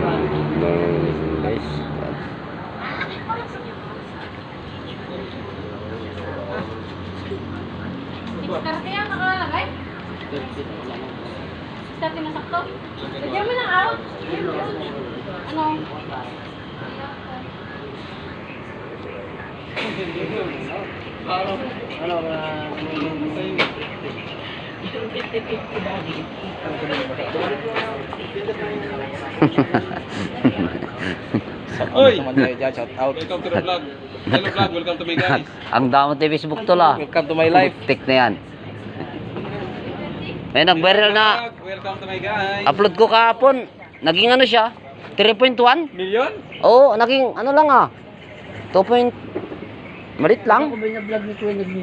Guys. Starte yan, nakalagay? Starte na sakto? Lagyan mo ng out. Ano? Oy! Shout out. Welcome to the vlog. Hello vlog, welcome to my guys. Ang damo sa Facebook to la. Welcome to my life. Tik na yan. May nag-viral na. Welcome to my guys. Upload ko kahapon. Naging ano siya? 3.1? Million? Oo, naging ano lang ah. 2 point... Malit lang.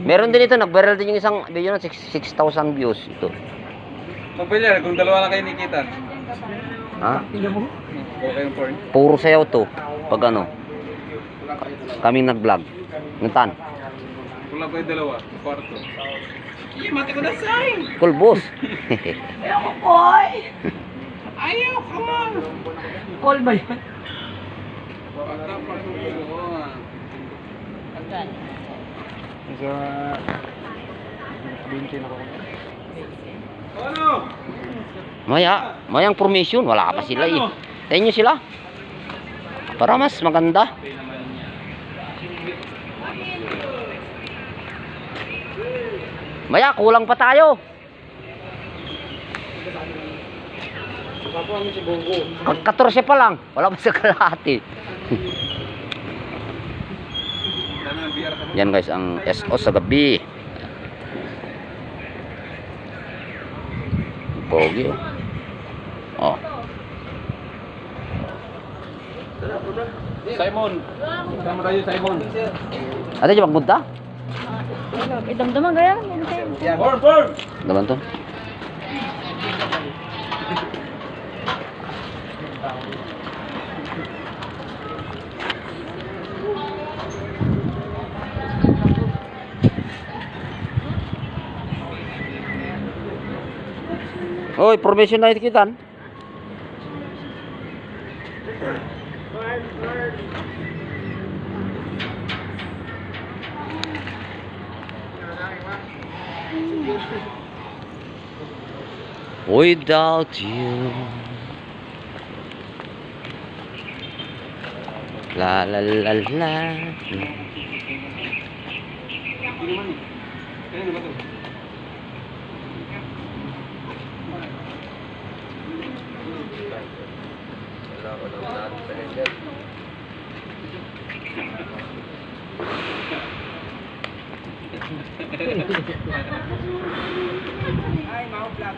Meron din ito, nag-viral din yung isang video na 6,000 views. Ito. Magpilya, kung dalawa lang kayo nikita. Ha? Okay yung porn. Puro sayaw to. Pag ano. Kaming nag-vlog. Nuntan. Kung lang kayo dalawa, kwarto. Mati ko na sign! Cool boss. Ayoko, boy! Ayaw, come on! Call ba yun? Ano? Mayang formation. Wala pa sila eh. Tayo nyo sila. Para mas maganda. Maya, kulang pa tayo. 14 pa lang. Wala pa sa kalahati. Yan guys, ang SO sa gabi. Pogi oh. Simon. Sama tayo, Simon. Ate, di magmunta? Idam-daman gaya. Born, born! Daman to. Oy, formation na itikitan. Without you, la la la la. Ay, mau vlog.